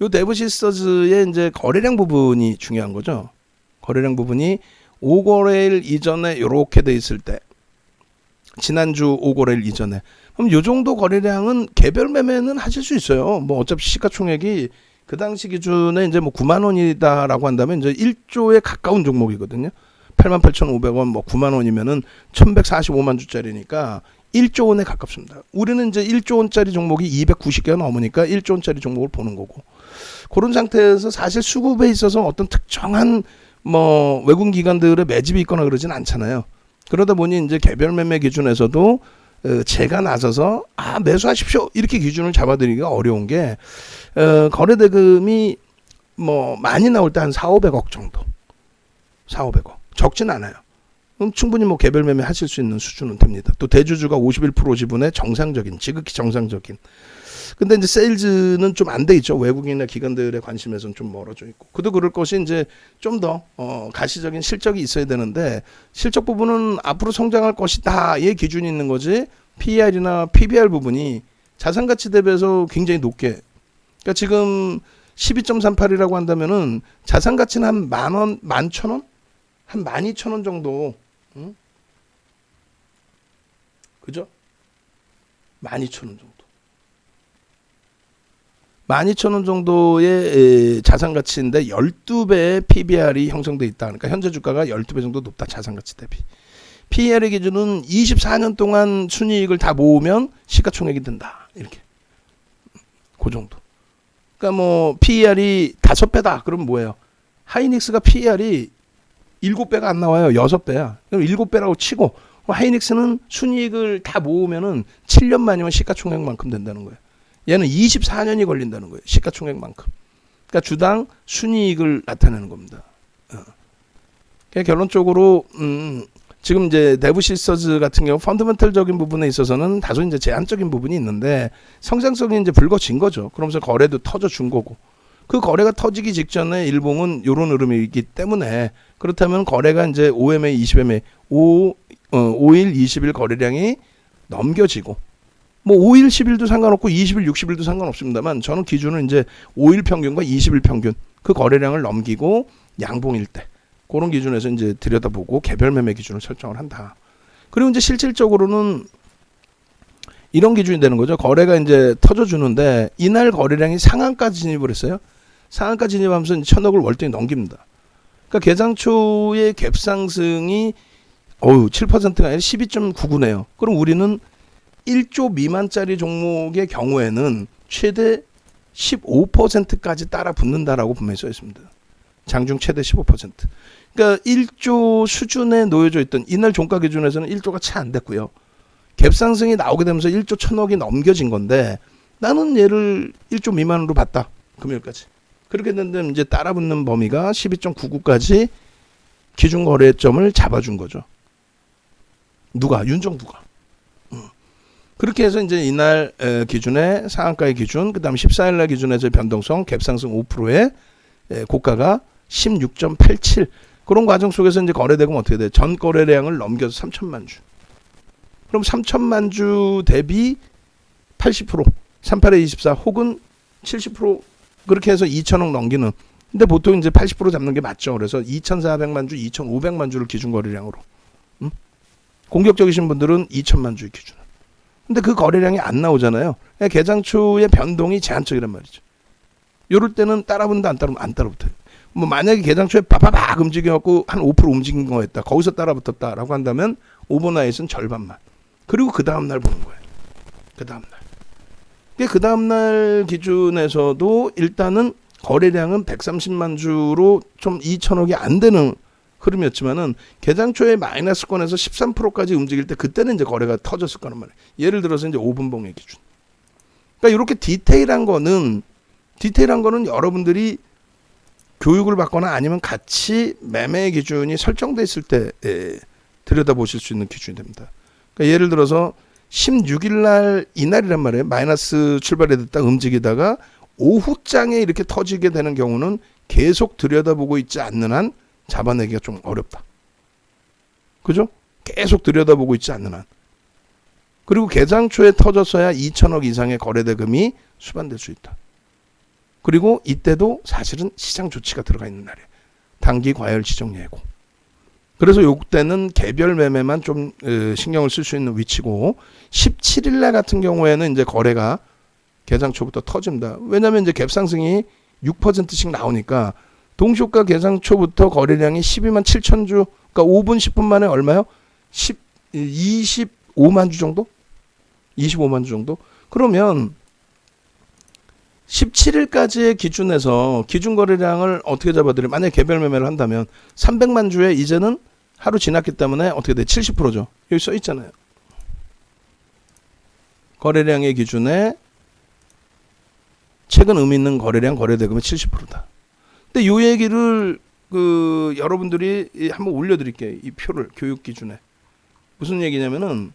요 네브 시스터즈의 이제 거래량 부분이 중요한 거죠. 거래량 부분이 5거래일 이전에 이렇게 돼 있을 때, 지난주 5거래일 이전에, 그럼 요 정도 거래량은 개별 매매는 하실 수 있어요. 뭐 어차피 시가총액이 그 당시 기준에 이제 뭐 9만 원이다라고 한다면 이제 1조에 가까운 종목이거든요. 88,500원, 뭐 9만 원이면은 1,145만 주짜리니까 1조 원에 가깝습니다. 우리는 이제 1조 원짜리 종목이 290개가 넘으니까 1조 원짜리 종목을 보는 거고, 그런 상태에서 사실 수급에 있어서 어떤 특정한 뭐 외국 기관들의 매집이 있거나 그러진 않잖아요. 그러다 보니 이제 개별 매매 기준에서도 제가 나서서 매수하십시오 이렇게 기준을 잡아드리기가 어려운 게, 거래 대금이 뭐 많이 나올 때 한 4,500억 정도, 4,500억 적진 않아요. 그럼 충분히 뭐 개별 매매 하실 수 있는 수준은 됩니다. 또 대주주가 51% 지분의 정상적인, 지극히 정상적인. 근데 이제 세일즈는 좀 안 돼 있죠. 외국인이나 기관들의 관심에서는 좀 멀어져 있고. 그도 그럴 것이 이제 좀 더 가시적인 실적이 있어야 되는데, 실적 부분은 앞으로 성장할 것이다의 기준이 있는 거지, PER이나 PBR 부분이 자산 가치 대비해서 굉장히 높게, 그러니까 지금 12.38이라고 한다면은 자산 가치는 한 10,000원, 11,000원? 한 12,000원 정도. 응? 그죠? 12,000원 정도. 12,000원 정도의 자산 가치인데 12배의 PBR이 형성돼 있다. 그러니까 현재 주가가 12배 정도 높다. 자산 가치 대비. PER의 기준은 24년 동안 순이익을 다 모으면 시가총액이 든다. 이렇게. 그 정도. 그러니까 뭐 PER이 5배다. 그럼 뭐예요? 하이닉스가 PER이 7배가 안 나와요. 6배야. 그럼 7배라고 치고, 하이닉스는 순이익을 다 모으면은 7년 만이면 시가총액만큼 된다는 거예요. 얘는 24년이 걸린다는 거예요. 시가총액만큼. 그러니까 주당 순이익을 나타내는 겁니다. 그러니까 결론적으로 지금 이제 네브 시스터즈 같은 경우 펀더멘털적인 부분에 있어서는 다소 이제 제한적인 부분이 있는데, 성장성이 이제 불거진 거죠. 그러면서 거래도 터져준 거고, 그 거래가 터지기 직전에 일봉은 이런 흐름이 있기 때문에, 그렇다면 거래가 이제 5MA, 20MA, 5일, 20일 거래량이 넘겨지고, 뭐 5일, 10일도 상관없고 20일, 60일도 상관없습니다만, 저는 기준은 이제 5일 평균과 20일 평균 그 거래량을 넘기고 양봉일 때, 그런 기준에서 이제 들여다보고 개별 매매 기준을 설정을 한다. 그리고 이제 실질적으로는 이런 기준이 되는 거죠. 거래가 이제 터져주는데 이날 거래량이 상한가 진입을 했어요. 상한가 진입하면서 1,000억을 월등히 넘깁니다. 그러니까 개장 초의 갭 상승이 7%가 아니라 12.99네요. 그럼 우리는 1조 미만짜리 종목의 경우에는 최대 15%까지 따라 붙는다라고 분명히 써 있습니다. 장중 최대 15%. 그러니까 1조 수준에 놓여져 있던 이날 종가 기준에서는 1조가 채 안 됐고요. 갭 상승이 나오게 되면서 1조 1,000억이 넘겨진 건데, 나는 얘를 1조 미만으로 봤다. 금요일까지. 그렇게 된다면 이제 따라 붙는 범위가 12.99까지 기준 거래점을 잡아준 거죠. 누가? 윤정부가. 그렇게 해서 이제 이날 기준에 상한가의 기준, 그다음 14일날 기준에서 변동성 갭상승 5%의 고가가 16.87. 그런 과정 속에서 이제 거래대금 어떻게 돼? 전 거래량을 넘겨서 3천만 주. 그럼 3천만 주 대비 80%, 38에 24 혹은 70% 그렇게 해서 2천억 넘기는. 근데 보통 이제 80% 잡는 게 맞죠. 그래서 2,400만 주, 2,500만 주를 기준 거래량으로. 공격적이신 분들은 2천만 주 기준. 근데 그 거래량이 안 나오잖아요. 개장 초의 변동이 제한적이란 말이죠. 이럴 때는 따라붙는다, 안 따라붙어요. 뭐 만약에 개장 초에 바바박 움직여갖고 한 5% 움직인 거였다. 거기서 따라붙었다라고 한다면 오버나잇은 절반만. 그리고 그 다음날 보는 거예요. 그 다음날. 그 다음날 기준에서도 일단은 거래량은 130만 주로 좀 2천억이 안 되는 흐름이었지만은 개장 초에 마이너스권에서 13%까지 움직일 때 그때는 이제 거래가 터졌을 거란 말이에요. 예를 들어서 이제 5분봉의 기준. 그러니까 이렇게 디테일한 거는 여러분들이 교육을 받거나 아니면 같이 매매 기준이 설정돼 있을 때 들여다보실 수 있는 기준이 됩니다. 그러니까 예를 들어서 16일 날 이날이란 말이에요. 마이너스 출발해 됐다 움직이다가 오후장에 이렇게 터지게 되는 경우는 계속 들여다보고 있지 않는 한 잡아내기가 좀 어렵다. 그죠? 계속 들여다보고 있지 않는 한. 그리고 개장 초에 터졌어야 2천억 이상의 거래대금이 수반될 수 있다. 그리고 이때도 사실은 시장 조치가 들어가 있는 날이에요. 단기 과열 지정 예고. 그래서 요때는 개별 매매만 좀 신경을 쓸 수 있는 위치고 17일 날 같은 경우에는 이제 거래가 개장 초부터 터집니다. 왜냐하면 이제 갭 상승이 6%씩 나오니까 동시효과 개장 초부터 거래량이 12만 7천 주, 그러니까 5분 10분 만에 얼마요? 25만 주 정도? 25만 주 정도? 그러면 17일까지의 기준에서 기준 거래량을 어떻게 잡아드려? 만약에 개별 매매를 한다면 300만 주에 이제는 하루 지났기 때문에 어떻게 돼? 70%죠. 여기 써 있잖아요. 거래량의 기준에 최근 의미 있는 거래량 거래대금의 70%다. 근데 요 얘기를 여러분들이 한번 올려드릴게요. 이 표를 교육 기준에. 무슨 얘기냐면은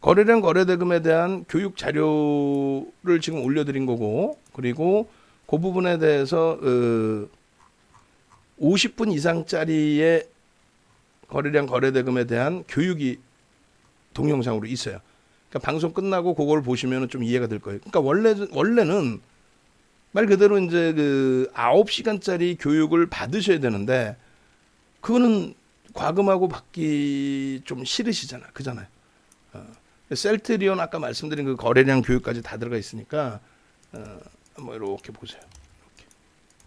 거래량 거래대금에 대한 교육 자료를 지금 올려드린 거고, 그리고 그 부분에 대해서 50분 이상짜리의 거래량 거래대금에 대한 교육이 동영상으로 있어요. 그러니까 방송 끝나고 그걸 보시면 좀 이해가 될 거예요. 그러니까 원래는 말 그대로 이제 9시간짜리 교육을 받으셔야 되는데 그거는 과금하고 받기 좀 싫으시잖아. 그잖아요. 셀트리온 아까 말씀드린 그 거래량 교육까지 다 들어가 있으니까 뭐 이렇게 보세요. 이렇게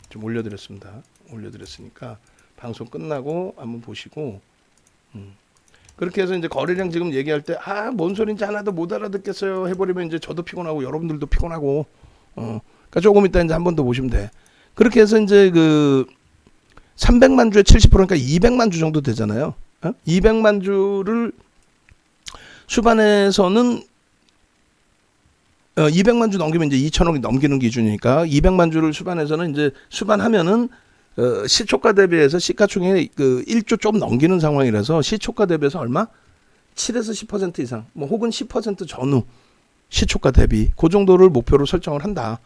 좀 올려드렸으니까 방송 끝나고 한번 보시고 그렇게 해서 이제 거래량 지금 얘기할 때 뭔 소린지 하나도 못 알아듣겠어요 해버리면 이제 저도 피곤하고 여러분들도 피곤하고 그러니까 조금 이따 이제 한 번 더 보시면 돼. 그렇게 해서 이제 300만 주에 70%니까 200만 주 정도 되잖아요. 200만 주를 수반에서는 200만 주 넘기면 이제 2천억이 넘기는 기준이니까 200만 주를 수반에서는 이제 수반하면은 시초가 대비해서 시가총액이 1조 좀 넘기는 상황이라서 시초가 대비해서 얼마? 7에서 10% 이상, 뭐 혹은 10% 전후 시초가 대비 그 정도를 목표로 설정을 한다.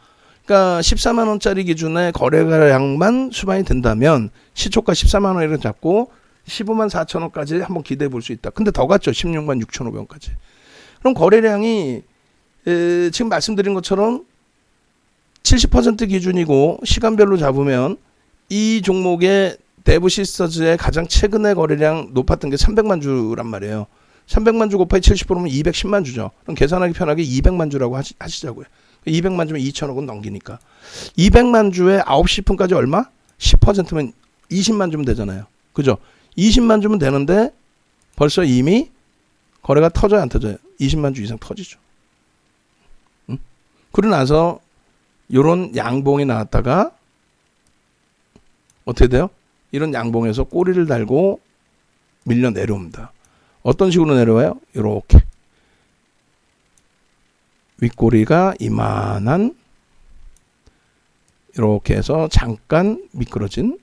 그러니까 14만 원짜리 기준의 거래량만 수반이 된다면 시초가 14만 원을 잡고 15만 4천 원까지 한번 기대해 볼 수 있다. 근데 더 갔죠. 16만 6,500원까지. 그럼 거래량이 지금 말씀드린 것처럼 70% 기준이고 시간별로 잡으면 이 종목의 대부 시스터즈의 가장 최근의 거래량 높았던 게 300만 주란 말이에요. 300만 주 곱하기 70%면 210만 주죠. 그럼 계산하기 편하게 200만 주라고 하시자고요. 200만 주면 2천억은 넘기니까. 200만 주에 9시 10분까지 얼마? 10%면 20만 주면 되잖아요. 그죠? 20만 주면 되는데 벌써 이미 거래가 터져요, 안 터져요? 20만 주 이상 터지죠. 응? 그러고 나서 이런 양봉이 나왔다가 어떻게 돼요? 이런 양봉에서 꼬리를 달고 밀려 내려옵니다. 어떤 식으로 내려와요? 이렇게. 윗꼬리가 이만한 이렇게 해서 잠깐 미끄러진.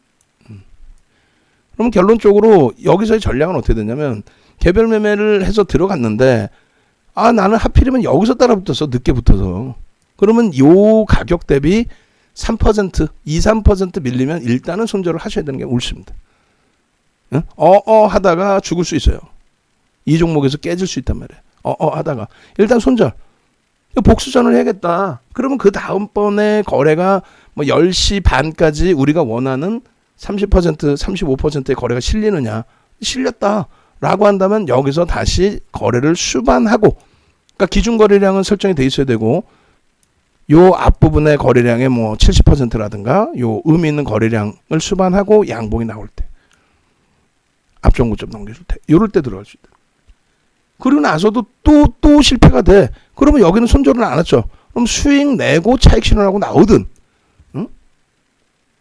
그럼 결론적으로 여기서의 전략은 어떻게 되냐면 개별 매매를 해서 들어갔는데 나는 하필이면 여기서 따라붙어서 늦게 붙어서 그러면 요 가격 대비 3%, 2, 3% 밀리면 일단은 손절을 하셔야 되는 게 옳습니다. 하다가 죽을 수 있어요. 이 종목에서 깨질 수 있단 말이에요. 하다가 일단 손절. 복수전을 해야겠다. 그러면 그 다음번에 거래가 뭐 10시 반까지 우리가 원하는 30%, 35%의 거래가 실리느냐. 실렸다라고 한다면 여기서 다시 거래를 수반하고, 그러니까 기준 거래량은 설정이 돼 있어야 되고 요 앞부분의 거래량의 뭐 70%라든가 요 의미 있는 거래량을 수반하고 양봉이 나올 때 앞정구 좀 넘겨줄 때 요럴 때 들어갈 수 있다. 그리고 나서도 또 실패가 돼. 그러면 여기는 손절을 안 했죠. 그럼 수익 내고 차익 실현하고 나오든, 응?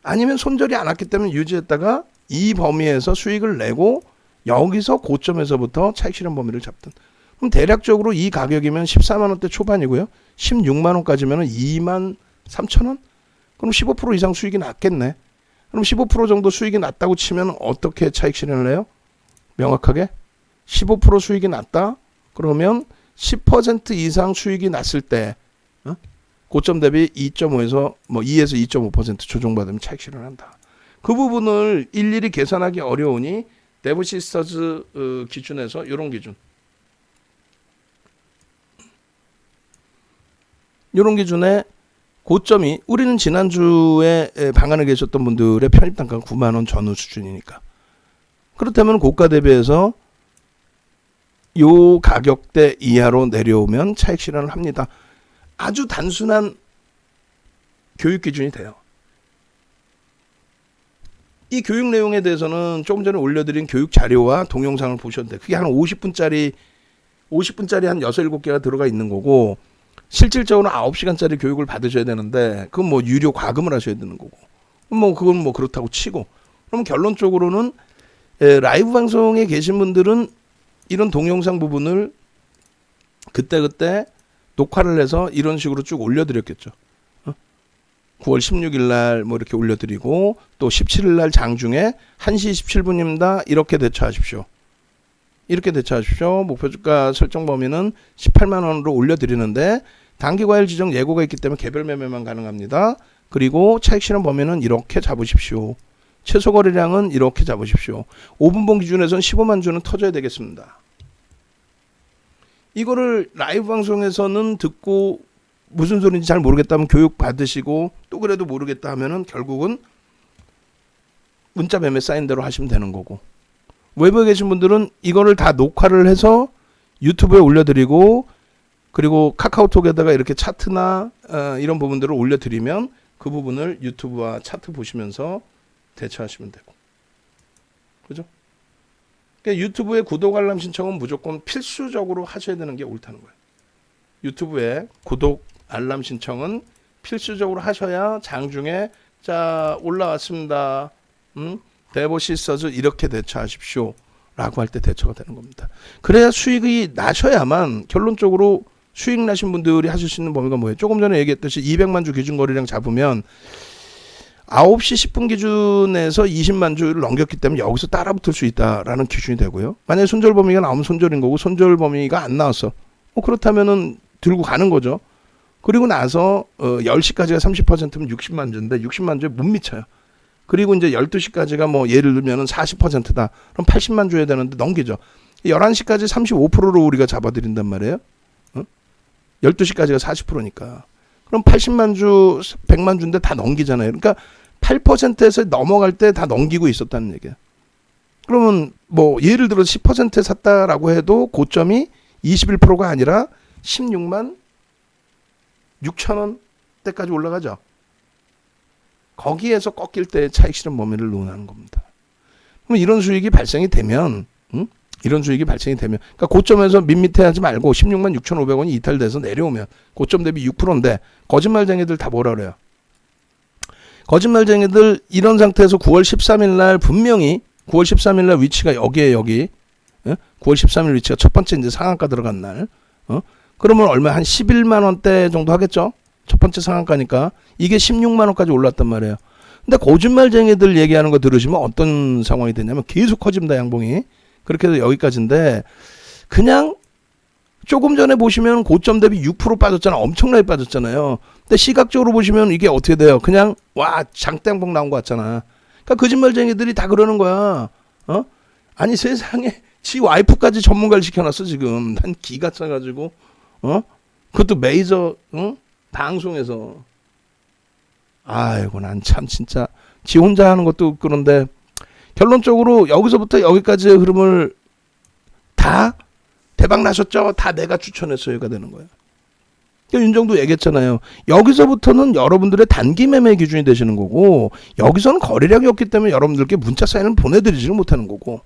아니면 손절이 안 왔기 때문에 유지했다가 이 범위에서 수익을 내고 여기서 고점에서부터 차익 실현 범위를 잡든. 그럼 대략적으로 이 가격이면 14만 원대 초반이고요. 16만 원까지면 2만 3천 원? 그럼 15% 이상 수익이 났겠네. 그럼 15% 정도 수익이 났다고 치면 어떻게 차익 실현을 해요? 명확하게 15% 수익이 났다? 그러면 10% 이상 수익이 났을 때 고점 대비 2.5에서 뭐 2에서 2.5% 조정받으면 차익 실현한다. 그 부분을 일일이 계산하기 어려우니 데브시스터즈 기준에서 이런 기준 이런 기준에 고점이 우리는 지난주에 방안에 계셨던 분들의 편입 단가가 9만 원 전후 수준이니까 그렇다면 고가 대비해서 요 가격대 이하로 내려오면 차익 실현을 합니다. 아주 단순한 교육 기준이 돼요. 이 교육 내용에 대해서는 조금 전에 올려드린 교육 자료와 동영상을 보셨는데 그게 한 50분짜리 한 6, 7개가 들어가 있는 거고 실질적으로 9시간짜리 교육을 받으셔야 되는데 그건 뭐 유료 과금을 하셔야 되는 거고 그건 뭐 그렇다고 치고 그럼 결론적으로는 라이브 방송에 계신 분들은 이런 동영상 부분을 그때 녹화를 해서 이런 식으로 쭉 올려드렸겠죠. 9월 16일 날 뭐 이렇게 올려드리고 또 17일 날 장중에 1시 27분입니다. 이렇게 대처하십시오. 목표 주가 설정 범위는 18만 원으로 올려드리는데 단기 과열 지정 예고가 있기 때문에 개별 매매만 가능합니다. 그리고 차익 실현 범위는 이렇게 잡으십시오. 최소 거래량은 이렇게 잡으십시오. 5분봉 기준에서는 15만 주는 터져야 되겠습니다. 이거를 라이브 방송에서는 듣고 무슨 소리인지 잘 모르겠다면 교육 받으시고 또 그래도 모르겠다 하면은 결국은 문자 매매 쌓인 대로 하시면 되는 거고 외부에 계신 분들은 이거를 다 녹화를 해서 유튜브에 올려드리고 그리고 카카오톡에다가 이렇게 차트나 이런 부분들을 올려드리면 그 부분을 유튜브와 차트 보시면서 대처하시면 되고 그죠? 그러니까 유튜브에 구독 알람 신청은 무조건 필수적으로 하셔야 되는 게 옳다는 거예요. 유튜브에 구독 알람 신청은 필수적으로 하셔야 장중에 자 올라왔습니다. 대보 시서즈 이렇게 대처하십시오. 라고 할 때 대처가 되는 겁니다. 그래야 수익이 나셔야만 결론적으로 수익 나신 분들이 하실 수 있는 범위가 뭐예요? 조금 전에 얘기했듯이 200만 주 기준 거래량 잡으면 9시 10분 기준에서 20만 주를 넘겼기 때문에 여기서 따라붙을 수 있다라는 기준이 되고요. 만약에 손절 범위가 나오면 손절인 거고 손절 범위가 안 나왔어. 그렇다면은 들고 가는 거죠. 그리고 나서 10시까지가 30%면 60만 주인데 60만 주에 못 미쳐요. 그리고 이제 12시까지가 뭐 예를 들면은 40%다. 그럼 80만 줘야 되는데 넘기죠. 11시까지 35%로 우리가 잡아드린단 말이에요. 12시까지가 40%니까. 그럼 80만 주, 100만 주인데 다 넘기잖아요. 그러니까 8%에서 넘어갈 때 다 넘기고 있었다는 얘기예요. 그러면 뭐 예를 들어 10% 샀다라고 해도 고점이 21%가 아니라 16만 6천 원대까지 올라가죠. 거기에서 꺾일 때 차익 실현 범위를 논하는 겁니다. 그럼 이런 수익이 발생이 되면 그러니까 고점에서 밋밋해 하지 말고 16만 6,500원이 이탈돼서 내려오면 고점 대비 6%인데 거짓말쟁이들 다 뭐라 그래요? 거짓말쟁이들 이런 상태에서 9월 13일 날 분명히 9월 13일 날 위치가 여기에 9월 13일 위치가 첫 번째 이제 상한가 들어간 날. 그러면 얼마 한 11만 원대 정도 하겠죠? 첫 번째 상한가니까 이게 16만 원까지 올랐단 말이에요. 근데 거짓말쟁이들 얘기하는 거 들으시면 어떤 상황이 되냐면 계속 커집니다, 양봉이. 그렇게 해서 여기까지인데 그냥 조금 전에 보시면 고점 대비 6% 빠졌잖아. 엄청나게 빠졌잖아요. 근데 시각적으로 보시면 이게 어떻게 돼요? 그냥 와 장대양봉 나온 것 같잖아. 그러니까 거짓말쟁이들이 다 그러는 거야. 아니 세상에 지 와이프까지 전문가를 시켜놨어 지금. 난 기가 차가지고 그것도 메이저 방송에서. 아이고 난 참 진짜 지 혼자 하는 것도 그런데 결론적으로 여기서부터 여기까지의 흐름을 다 대박 나셨죠? 다 내가 추천했어요가 되는 거예요. 그러니까 윤정도 얘기했잖아요. 여기서부터는 여러분들의 단기 매매 기준이 되시는 거고 여기서는 거래량이 없기 때문에 여러분들께 문자 사인을 보내드리지를 못하는 거고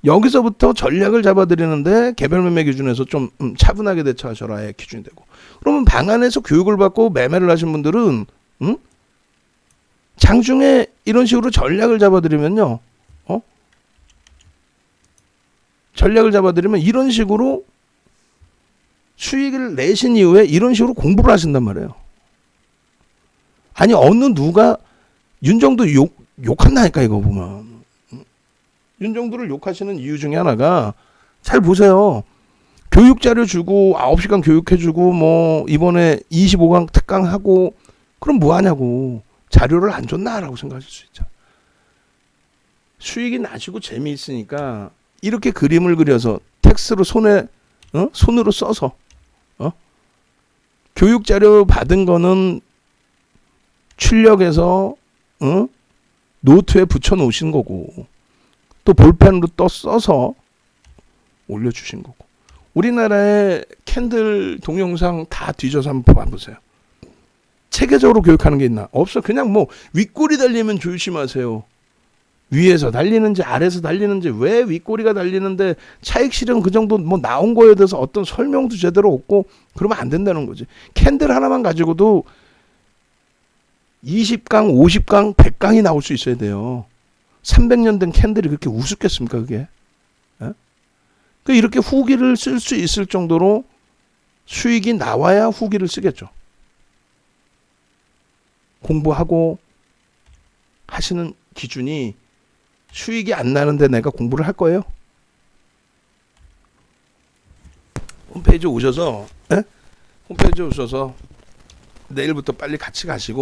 여기서부터 전략을 잡아드리는데 개별 매매 기준에서 좀 차분하게 대처하셔라의 기준이 되고 그러면 방안에서 교육을 받고 매매를 하신 분들은 장중에 이런 식으로 전략을 잡아드리면요. 전략을 잡아드리면 이런 식으로 수익을 내신 이후에 이런 식으로 공부를 하신단 말이에요. 아니 어느 누가 윤정도 욕한다니까 이거 보면. 윤정도를 욕하시는 이유 중에 하나가 잘 보세요. 교육자료 주고 9시간 교육해주고 뭐 이번에 25강 특강하고 그럼 뭐하냐고. 자료를 안 줬나라고 생각하실 수 있죠. 수익이 나시고 재미있으니까 이렇게 그림을 그려서 텍스트로 손으로 써서 교육 자료 받은 거는 출력해서 노트에 붙여 놓으신 거고 또 볼펜으로 또 써서 올려주신 거고. 우리나라의 캔들 동영상 다 뒤져서 한번 봐보세요. 체계적으로 교육하는 게 있나? 없어. 그냥 뭐 윗꼬리 달리면 조심하세요. 위에서 달리는지 아래에서 달리는지 왜 윗꼬리가 달리는데 차익실현 그 정도 뭐 나온 거에 대해서 어떤 설명도 제대로 없고 그러면 안 된다는 거지. 캔들 하나만 가지고도 20강, 50강, 100강이 나올 수 있어야 돼요. 300년 된 캔들이 그렇게 우습겠습니까 그게? 그 이렇게 후기를 쓸 수 있을 정도로 수익이 나와야 후기를 쓰겠죠. 공부하고 하시는 기준이 수익이 안 나는데 내가 공부를 할 거예요? 홈페이지 오셔서 내일부터 빨리 같이 가시고